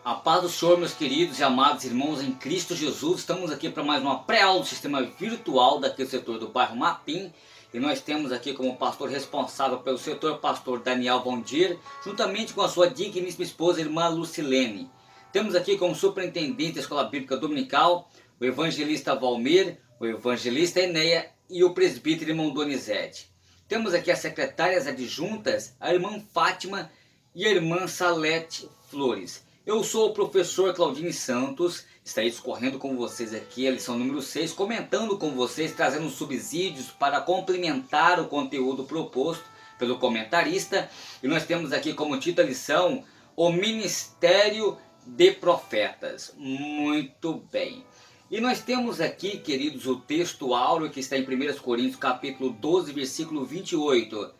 A paz do Senhor, meus queridos e amados irmãos em Cristo Jesus. Estamos aqui para mais uma pré-aula do sistema virtual daqui do setor do bairro Mapim. E nós temos aqui como pastor responsável pelo setor, pastor Daniel Vondir, juntamente com a sua digníssima esposa, irmã Lucilene. Temos aqui como superintendente da Escola Bíblica Dominical, o evangelista Valmir, o evangelista Enéia e o presbítero irmão Donizete. Temos aqui as secretárias adjuntas, a irmã Fátima e a irmã Salete Flores. Eu sou o professor Claudine Santos, estarei discorrendo com vocês aqui a lição número 6, comentando com vocês, trazendo subsídios para complementar o conteúdo proposto pelo comentarista. E nós temos aqui como título da lição, o Ministério de Profetas. Muito bem. E nós temos aqui, queridos, o texto áureo que está em 1 Coríntios capítulo 12, versículo 28.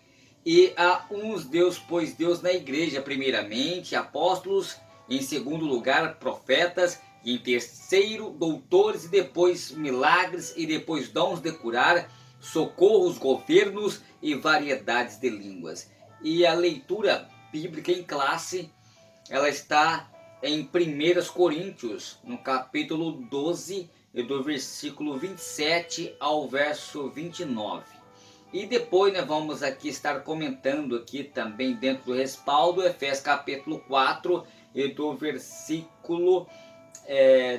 E há uns Deus, pois Deus na igreja, primeiramente, apóstolos, em segundo lugar, profetas, e em terceiro, doutores, e depois milagres, e depois dons de curar, socorros, governos e variedades de línguas. E a leitura bíblica em classe, ela está em 1 Coríntios, no capítulo 12, e do versículo 27 ao verso 29. E depois nós vamos aqui estar comentando aqui também dentro do respaldo, Efésios capítulo 4, e do versículo,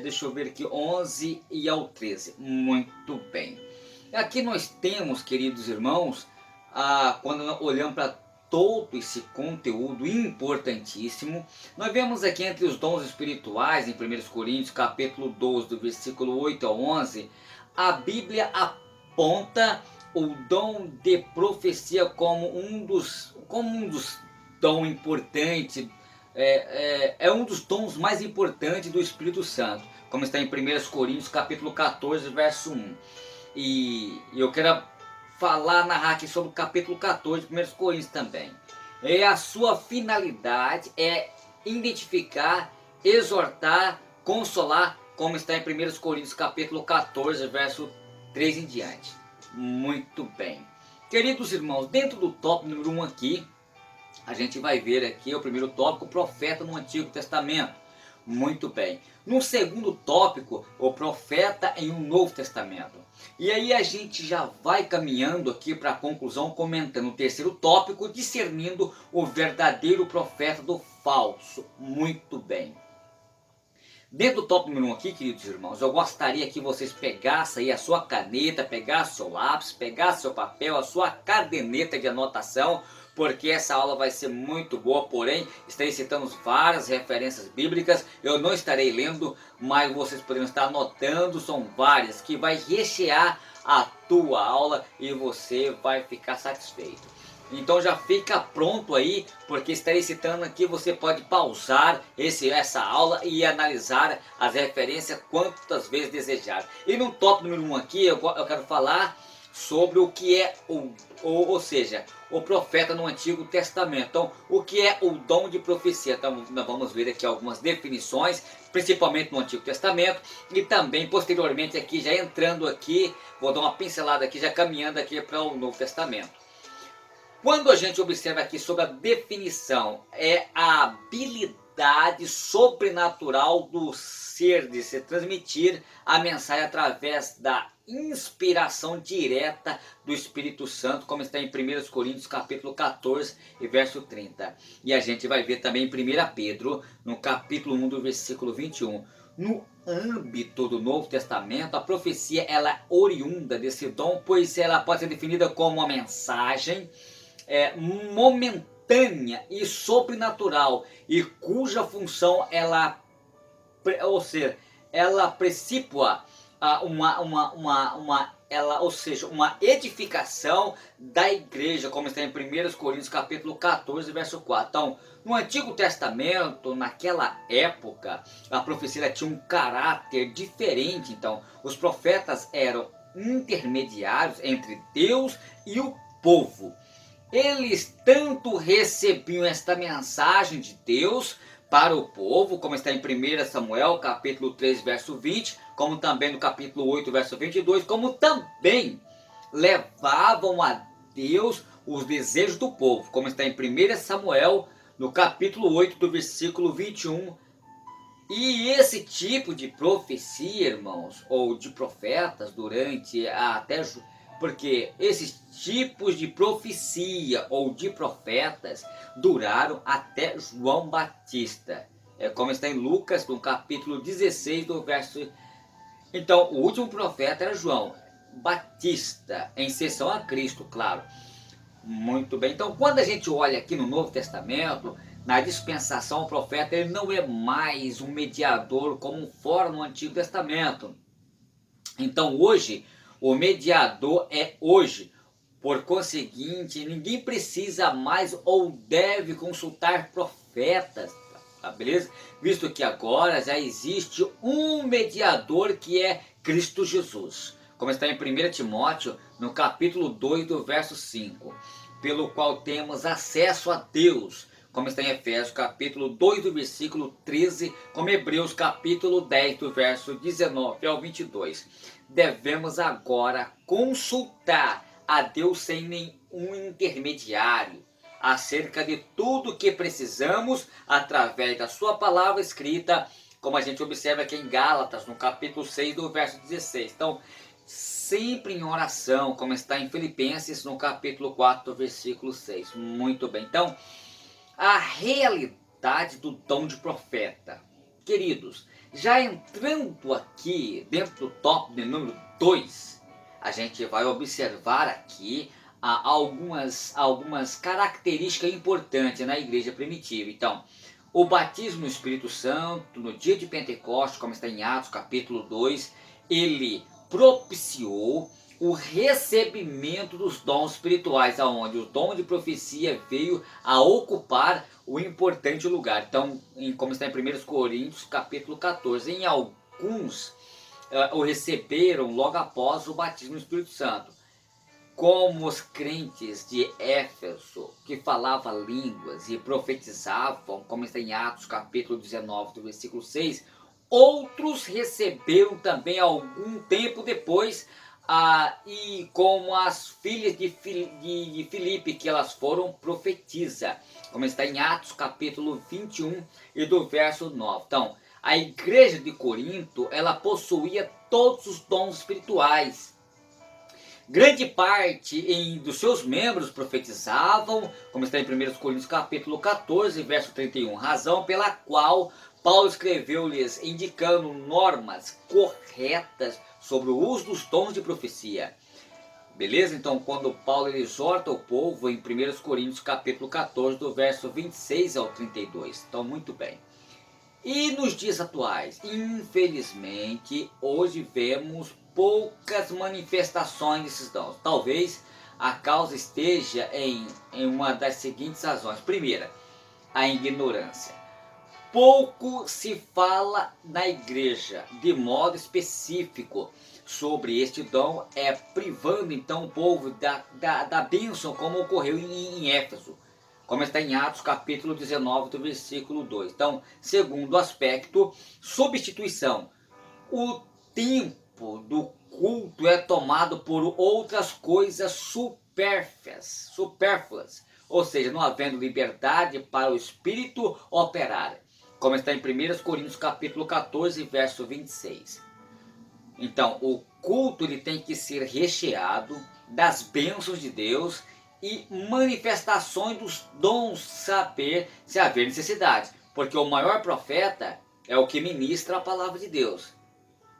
deixa eu ver aqui, 11 e ao 13. Muito bem. Aqui nós temos, queridos irmãos, quando nós olhamos para todo esse conteúdo importantíssimo, nós vemos aqui entre os dons espirituais, em 1 Coríntios capítulo 12, do versículo 8 ao 11, a Bíblia aponta o dom de profecia como um dos dons importantes, é um dos dons mais importantes do Espírito Santo, como está em 1 Coríntios capítulo 14, verso 1. E eu quero narrar aqui sobre o capítulo 14 de 1 Coríntios também. E a sua finalidade é identificar, exortar, consolar, como está em 1 Coríntios capítulo 14, verso 3 em diante. Muito bem. Queridos irmãos, dentro do tópico número 1 aqui, a gente vai ver aqui o primeiro tópico, o profeta no Antigo Testamento. Muito bem. No segundo tópico, o profeta em um Novo Testamento. E aí a gente já vai caminhando aqui para a conclusão, comentando o terceiro tópico, discernindo o verdadeiro profeta do falso. Muito bem. Dentro do tópico número 1 aqui, queridos irmãos, eu gostaria que vocês pegassem aí a sua caneta, pegassem seu lápis, pegassem seu papel, a sua caderneta de anotação, porque essa aula vai ser muito boa, porém, estarei citando várias referências bíblicas, eu não estarei lendo, mas vocês poderão estar anotando, são várias, que vai rechear a tua aula e você vai ficar satisfeito. Então já fica pronto aí, porque estarei citando aqui, você pode pausar essa aula e analisar as referências quantas vezes desejar. E no tópico número 1 aqui, eu quero falar sobre o que é ou seja, o profeta no Antigo Testamento. Então, o que é o dom de profecia? Então, nós vamos ver aqui algumas definições, principalmente no Antigo Testamento, e também posteriormente aqui, já entrando aqui, vou dar uma pincelada aqui, já caminhando aqui para o Novo Testamento. Quando a gente observa aqui sobre a definição, é a habilidade sobrenatural do ser de se transmitir a mensagem através da inspiração direta do Espírito Santo, como está em 1 Coríntios capítulo 14 e verso 30. E a gente vai ver também em 1 Pedro, no capítulo 1 do versículo 21. No âmbito do Novo Testamento, a profecia ela é oriunda desse dom, pois ela pode ser definida como uma mensagem momentânea e sobrenatural, e cuja função ela precipua uma edificação da igreja, como está em 1 Coríntios capítulo 14, verso 4. Então, no Antigo Testamento, naquela época, a profecia tinha um caráter diferente. Então, os profetas eram intermediários entre Deus e o povo. Eles tanto recebiam esta mensagem de Deus para o povo, como está em 1 Samuel, capítulo 3, verso 20, como também no capítulo 8, verso 22, como também levavam a Deus os desejos do povo, como está em 1 Samuel, no capítulo 8, do versículo 21 E esse tipo de profecia, irmãos, ou de profetas durante porque esses tipos de profecia ou de profetas duraram até João Batista. É como está em Lucas, no capítulo 16, do verso. Então, o último profeta era João Batista, em seção a Cristo, claro. Muito bem. Então, quando a gente olha aqui no Novo Testamento, na dispensação, o profeta ele não é mais um mediador como fora no Antigo Testamento. Então, hoje, o mediador é hoje. Por conseguinte, ninguém precisa mais ou deve consultar profetas, tá beleza? Visto que agora já existe um mediador que é Cristo Jesus. Como está em 1 Timóteo, no capítulo 2, do verso 5, pelo qual temos acesso a Deus, como está em Efésios capítulo 2, do versículo 13, como Hebreus capítulo 10, do verso 19 ao 22. Devemos agora consultar a Deus sem nenhum intermediário, acerca de tudo que precisamos através da sua palavra escrita, como a gente observa aqui em Gálatas, no capítulo 6, do verso 16. Então, sempre em oração, como está em Filipenses, no capítulo 4, do versículo 6. Muito bem. Então, a realidade do dom de profeta. Queridos, já entrando aqui dentro do tópico de número 2, a gente vai observar aqui algumas características importantes na igreja primitiva. Então, o batismo no Espírito Santo, no dia de Pentecostes, como está em Atos capítulo 2, ele propiciou o recebimento dos dons espirituais, aonde o dom de profecia veio a ocupar o importante lugar. Então, como está em 1 Coríntios, capítulo 14, em alguns o receberam logo após o batismo no Espírito Santo, como os crentes de Éfeso, que falavam línguas e profetizavam, como está em Atos capítulo 19, do versículo 6, outros receberam também algum tempo depois, e como as filhas de Filipe, que elas foram profetizas, como está em Atos capítulo 21 e do verso 9. Então, a igreja de Corinto, ela possuía todos os dons espirituais. Grande parte dos seus membros profetizavam, como está em 1 Coríntios capítulo 14, verso 31, razão pela qual Paulo escreveu-lhes indicando normas corretas sobre o uso dos dons de profecia. Beleza? Então, quando Paulo ele exorta o povo em 1 Coríntios capítulo 14, do verso 26 ao 32. Então, muito bem. E nos dias atuais, infelizmente, hoje vemos poucas manifestações desses dons. Talvez a causa esteja em uma das seguintes razões. Primeira, a ignorância. Pouco se fala na igreja, de modo específico, sobre este dom, privando então o povo da bênção, como ocorreu em Éfeso, como está em Atos capítulo 19, do versículo 2. Então, segundo aspecto, substituição. O tempo do culto é tomado por outras coisas supérfluas, ou seja, não havendo liberdade para o Espírito operar, como está em 1 Coríntios capítulo 14, verso 26. Então, o culto ele tem que ser recheado das bênçãos de Deus e manifestações dos dons, saber se haver necessidade, porque o maior profeta é o que ministra a palavra de Deus.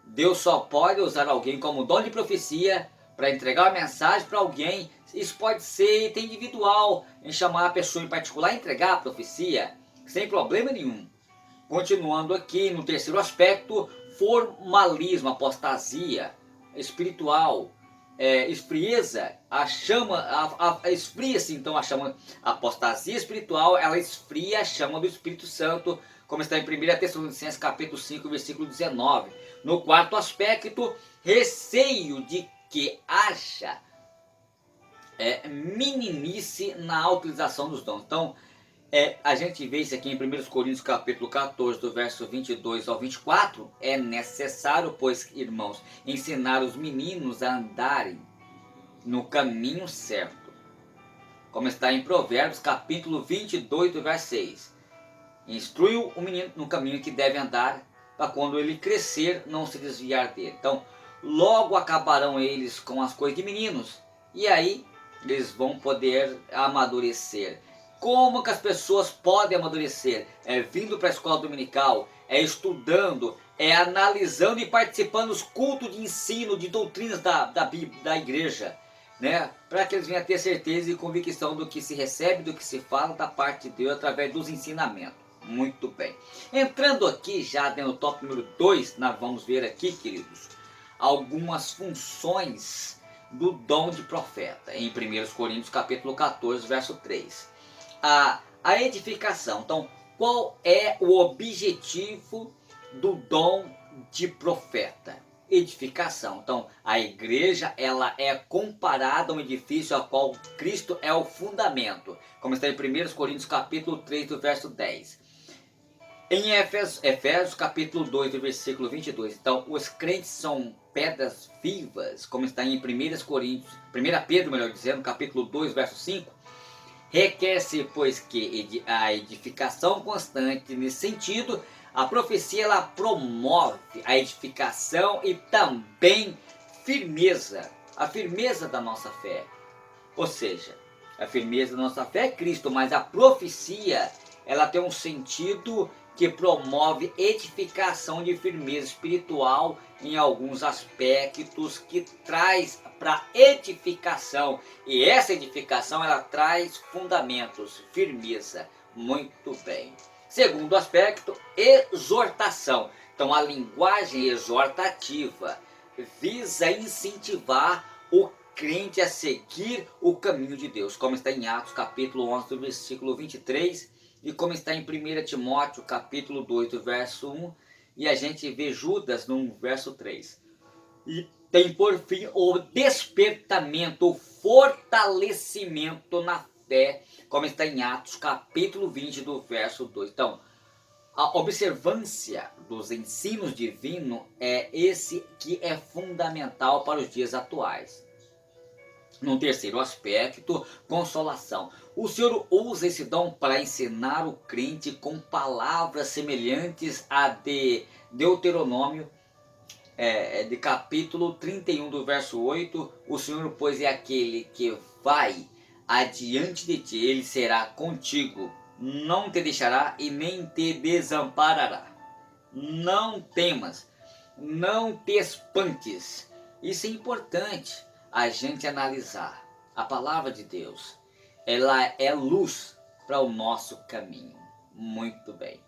Deus só pode usar alguém como dom de profecia para entregar uma mensagem para alguém. Isso pode ser individual, em chamar a pessoa em particular e entregar a profecia, sem problema nenhum. Continuando aqui no terceiro aspecto, formalismo, apostasia espiritual, esfrieza, esfria-se então a chama, a apostasia espiritual, ela esfria a chama do Espírito Santo, como está em 1 Tessalonicenses capítulo 5, versículo 19. No quarto aspecto, receio de que haja meninice na utilização dos dons. Então, a gente vê isso aqui em 1 Coríntios capítulo 14, do verso 22 ao 24. É necessário, pois, irmãos, ensinar os meninos a andarem no caminho certo, como está em Provérbios capítulo 22, do verso 6. Instrui o menino no caminho que deve andar, para quando ele crescer não se desviar dele. Então, logo acabarão eles com as coisas de meninos, e aí eles vão poder amadurecer. Como que as pessoas podem amadurecer? É vindo para a escola dominical, é estudando, é analisando e participando dos cultos de ensino, de doutrinas da igreja, né? Para que eles venham a ter certeza e convicção do que se recebe, do que se fala da parte de Deus através dos ensinamentos. Muito bem. Entrando aqui já no tópico número 2, nós vamos ver aqui, queridos, algumas funções do dom de profeta, em 1 Coríntios capítulo 14, verso 3. A edificação. Então, qual é o objetivo do dom de profeta? Edificação. Então, a igreja, ela é comparada a um edifício ao qual Cristo é o fundamento, como está em 1 Coríntios capítulo 3, do verso 10. Em Efésios capítulo 2, do versículo 22, então os crentes são pedras vivas, como está em 1 Pedro, melhor dizendo, capítulo 2, verso 5, requer-se, pois, que a edificação constante. Nesse sentido, a profecia, ela promove a edificação e também firmeza, a firmeza da nossa fé. Ou seja, a firmeza da nossa fé é Cristo, mas a profecia, ela tem um sentido que promove edificação de firmeza espiritual em alguns aspectos, que traz para edificação, e essa edificação, ela traz fundamentos, firmeza. Muito bem. Segundo aspecto, exortação. Então, a linguagem exortativa visa incentivar o crente a seguir o caminho de Deus, como está em Atos capítulo 11, do versículo 23, e como está em 1 Timóteo capítulo 2, do verso 1, e a gente vê Judas no verso 3. E tem por fim o despertamento, o fortalecimento na fé, como está em Atos capítulo 20, do verso 2. Então, a observância dos ensinos divinos é esse que é fundamental para os dias atuais. No terceiro aspecto, consolação. O Senhor usa esse dom para ensinar o crente com palavras semelhantes a de Deuteronômio, de capítulo 31, do verso 8. O Senhor, pois, é aquele que vai adiante de ti, ele será contigo, não te deixará e nem te desamparará. Não temas, não te espantes. Isso é importante a gente analisar. A palavra de Deus, ela é luz para o nosso caminho. Muito bem.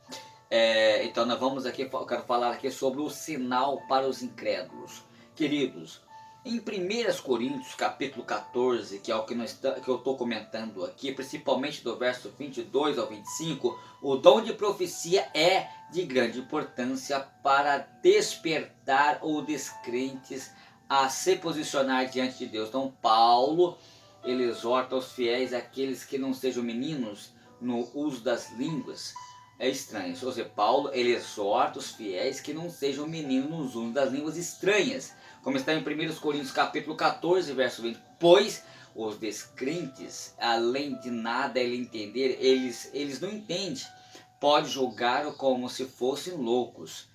Então nós vamos aqui, eu quero falar aqui sobre o sinal para os incrédulos. Queridos, em 1 Coríntios capítulo 14, que é o que eu estou comentando aqui, principalmente do verso 22 ao 25, o dom de profecia é de grande importância para despertar os descrentes a se posicionar diante de Deus. Então Paulo, ele exorta os fiéis, aqueles que não sejam meninos no uso das línguas estranhas. Ou seja, Paulo, ele exorta os fiéis que não sejam meninos no uso das línguas estranhas, como está em 1 Coríntios capítulo 14, verso 20. Pois os descrentes, além de nada ele entender, eles não entendem, pode julgar como se fossem loucos.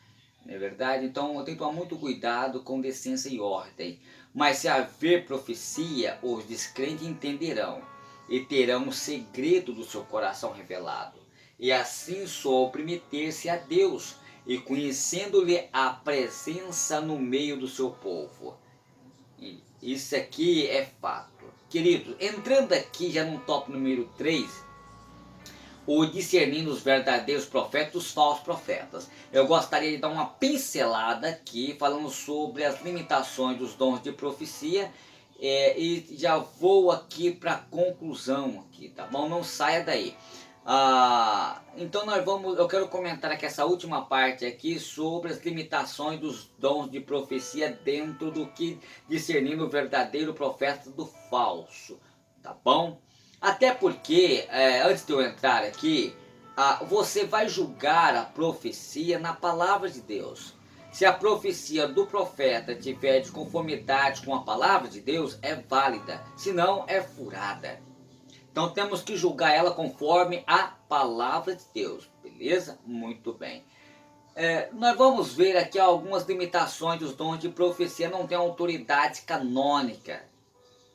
Não é verdade? Então eu tenho que tomar muito cuidado com decência e ordem. Mas se haver profecia, os descrentes entenderão e terão o segredo do seu coração revelado, e assim submeter-se a Deus, e conhecendo-lhe a presença no meio do seu povo. E isso aqui é fato. Queridos, entrando aqui já no tópico número 3, o discernindo os verdadeiros profetas dos falsos profetas. Eu gostaria de dar uma pincelada aqui, falando sobre as limitações dos dons de profecia, e já vou aqui para a conclusão aqui, tá bom? Não saia daí. Então eu quero comentar aqui essa última parte aqui sobre as limitações dos dons de profecia dentro do que discernindo o verdadeiro profeta do falso, tá bom? Até porque, antes de eu entrar aqui, você vai julgar a profecia na palavra de Deus. Se a profecia do profeta tiver de conformidade com a palavra de Deus, é válida, senão é furada. Então temos que julgar ela conforme a palavra de Deus, beleza? Muito bem. Nós vamos ver aqui algumas limitações dos dons de profecia não têm autoridade canônica.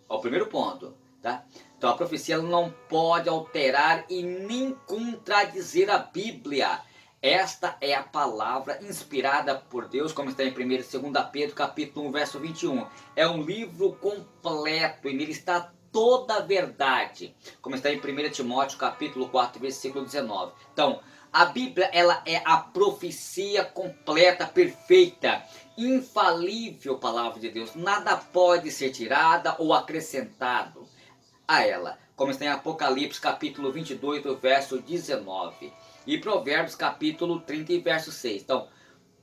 É o primeiro ponto, tá? Então a profecia não pode alterar e nem contradizer a Bíblia. Esta é a palavra inspirada por Deus, como está em 1 e 2 Pedro, capítulo 1, verso 21. É um livro completo e nele está toda a verdade, como está em 1 Timóteo, capítulo 4, versículo 19. Então, a Bíblia, ela é a profecia completa, perfeita, infalível palavra de Deus. Nada pode ser tirada ou acrescentado a ela, como está em Apocalipse, capítulo 22, do verso 19. E Provérbios, capítulo 30, verso 6. Então,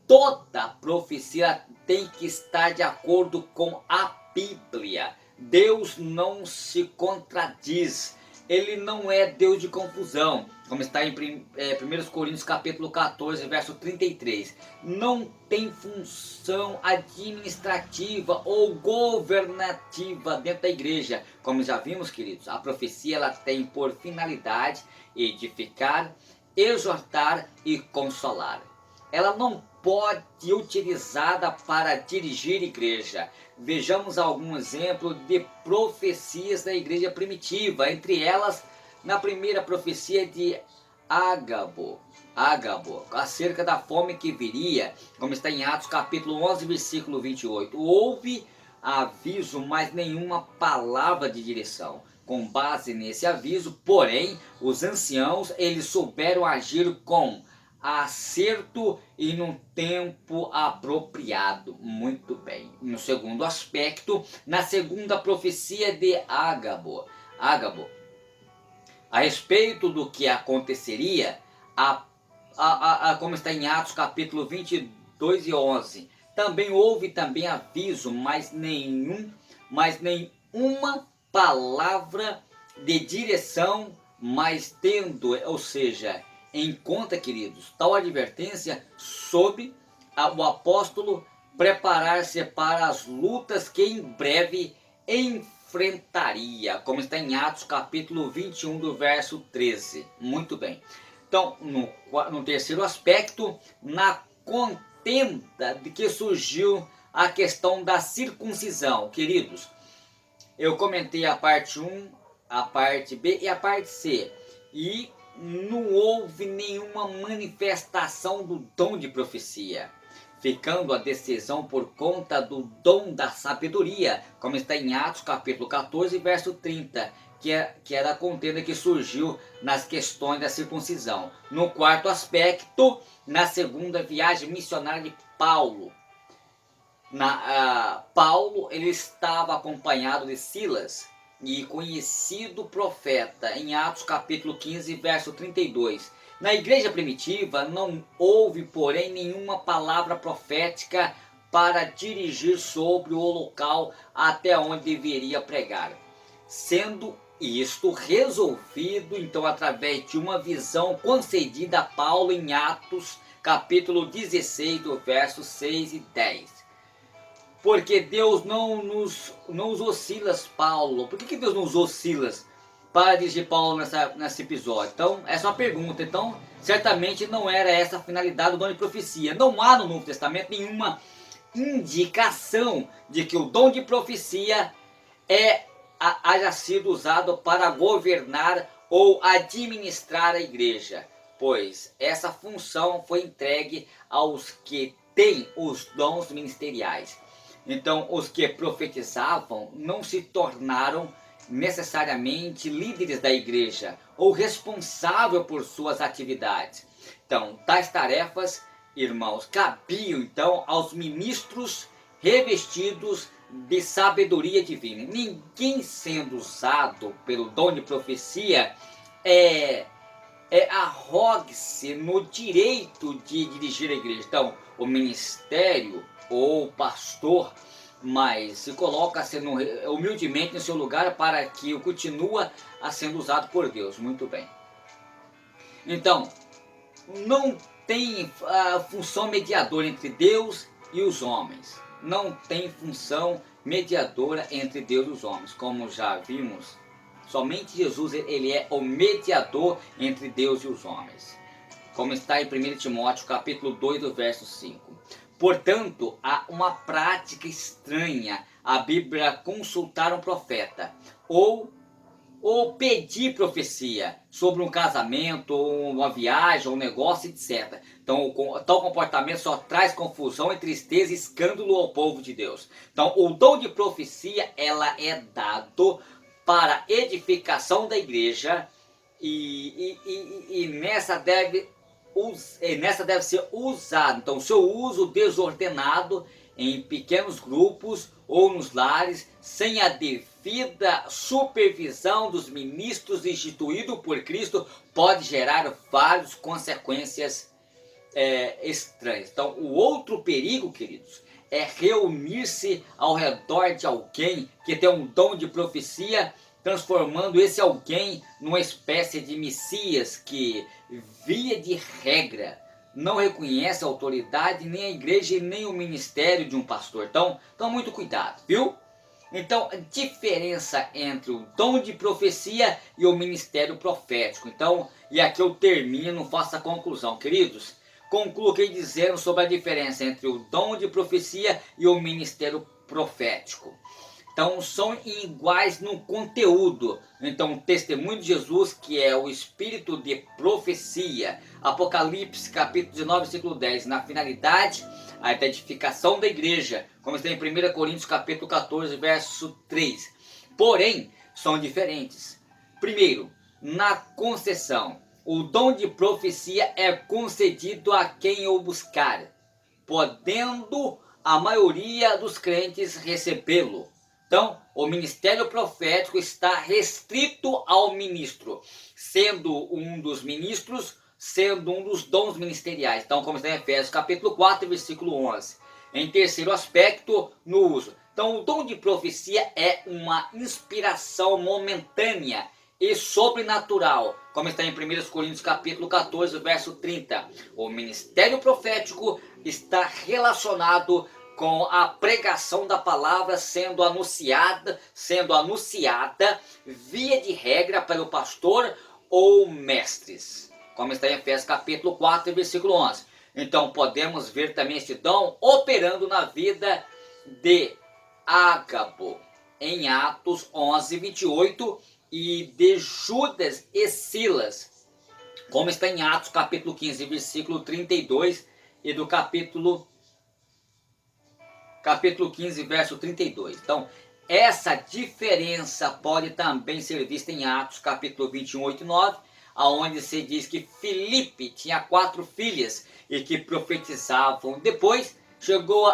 toda profecia tem que estar de acordo com a Bíblia. Deus não se contradiz. Ele não é Deus de confusão, como está em 1 Coríntios capítulo 14, verso 33. Não tem função administrativa ou governativa dentro da igreja. Como já vimos, queridos, a profecia ela tem por finalidade edificar, exortar e consolar. Ela não pode ser utilizada para dirigir igreja. Vejamos algum exemplo de profecias da igreja primitiva, entre elas na primeira profecia de Ágabo, acerca da fome que viria, como está em Atos capítulo 11, versículo 28. Houve aviso, mas nenhuma palavra de direção. Com base nesse aviso, porém, os anciãos, eles souberam agir com acerto e num tempo apropriado. Muito bem. No segundo aspecto, na segunda profecia de Ágabo, a respeito do que aconteceria, como está em Atos capítulo 22 e 11, também houve aviso, mas nenhuma palavra de direção, mas tendo, ou seja, em conta, queridos, tal advertência sobre o apóstolo preparar-se para as lutas que em breve enfrentaria, como está em Atos capítulo 21 do verso 13. Muito bem. Então, no terceiro aspecto, na contenda de que surgiu a questão da circuncisão, queridos, eu comentei a parte 1, a parte B e a parte C, e não houve nenhuma manifestação do dom de profecia, ficando a decisão por conta do dom da sabedoria, como está em Atos capítulo 14, verso 30, que era a contenda que surgiu nas questões da circuncisão. No quarto aspecto, na segunda viagem missionária de Paulo, Paulo ele estava acompanhado de Silas e conhecido profeta, em Atos capítulo 15, verso 32. Na igreja primitiva não houve, porém, nenhuma palavra profética para dirigir sobre o local até onde deveria pregar, sendo isto resolvido então através de uma visão concedida a Paulo em Atos capítulo 16, do verso 6 e 10. Porque Deus não usou Silas, Paulo. Por que Deus não usou Silas para dirigir Paulo nesse episódio? Então, essa é uma pergunta. Então, certamente não era essa a finalidade do dom de profecia. Não há no Novo Testamento nenhuma indicação de que o dom de profecia haja sido usado para governar ou administrar a igreja, pois essa função foi entregue aos que têm os dons ministeriais. Então, os que profetizavam não se tornaram necessariamente líderes da igreja ou responsável por suas atividades. Então, tais tarefas, irmãos, cabiam então aos ministros revestidos de sabedoria divina. Ninguém sendo usado pelo dom de profecia arrogue-se no direito de dirigir a igreja. Então, o ministério ou pastor, mas se coloca humildemente em seu lugar para que o continua a sendo usado por Deus. Muito bem. Então, não tem função mediadora entre Deus e os homens. Não tem função mediadora entre Deus e os homens. Como já vimos Somente Jesus, ele é o mediador entre Deus e os homens. Como está em 1 Timóteo capítulo 2, do verso 5. Portanto, há uma prática estranha a Bíblia consultar um profeta, ou pedir profecia sobre um casamento, ou uma viagem, ou um negócio, etc. Então, tal comportamento só traz confusão e tristeza e escândalo ao povo de Deus. Então, o dom de profecia, ela é dado para edificação da igreja e nessa deve ser usado. Então, o seu uso desordenado em pequenos grupos ou nos lares, sem a devida supervisão dos ministros instituído por Cristo, pode gerar várias consequências estranhas. Então, o outro perigo, queridos, é reunir-se ao redor de alguém que tem um dom de profecia, transformando esse alguém numa espécie de Messias que, via de regra, não reconhece a autoridade, nem a igreja e nem o ministério de um pastor. Então muito cuidado, viu? Então, a diferença entre o dom de profecia e o ministério profético. Então, e aqui eu termino, faço a conclusão, queridos. Concluo aqui dizendo sobre a diferença entre o dom de profecia e o ministério profético. Então, são iguais no conteúdo. Então, o testemunho de Jesus, que é o espírito de profecia. Apocalipse, capítulo 19, versículo 10. Na finalidade, a edificação da igreja. Como está em 1 Coríntios, capítulo 14, verso 3. Porém, são diferentes. Primeiro, na concessão. O dom de profecia é concedido a quem o buscar, podendo a maioria dos crentes recebê-lo. Então, o ministério profético está restrito ao ministro, sendo um dos ministros, sendo um dos dons ministeriais. Então, como está em Efésios capítulo 4, versículo 11. Em terceiro aspecto, no uso. Então, o dom de profecia é uma inspiração momentânea e sobrenatural, como está em 1 Coríntios capítulo 14, verso 30. O ministério profético está relacionado com a pregação da palavra sendo anunciada via de regra pelo pastor ou mestres, como está em Efésios capítulo 4, versículo 11. Então podemos ver também este dom operando na vida de Ágabo, em Atos 11, 28, e de Judas e Silas, como está em Atos capítulo 15, versículo 32, e do capítulo 15, verso 32. Então, essa diferença pode também ser vista em Atos, capítulo 21, 8 e 9, onde se diz que Filipe tinha 4 filhas e que profetizavam. Depois, chegou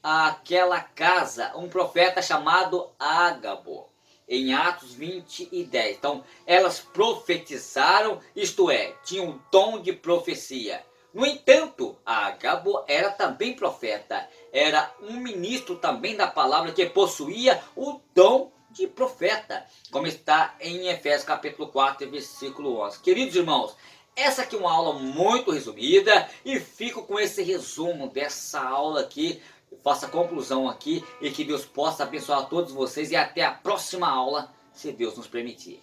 àquela casa um profeta chamado Ágabo, em Atos 20 e 10. Então, elas profetizaram, isto é, tinham o dom de profecia. No entanto, Ágabo era também profeta, era um ministro também da palavra que possuía o dom de profeta, como está em Efésios capítulo 4, versículo 11. Queridos irmãos, essa aqui é uma aula muito resumida e fico com esse resumo dessa aula aqui. Faço a conclusão aqui e que Deus possa abençoar todos vocês e até a próxima aula, se Deus nos permitir.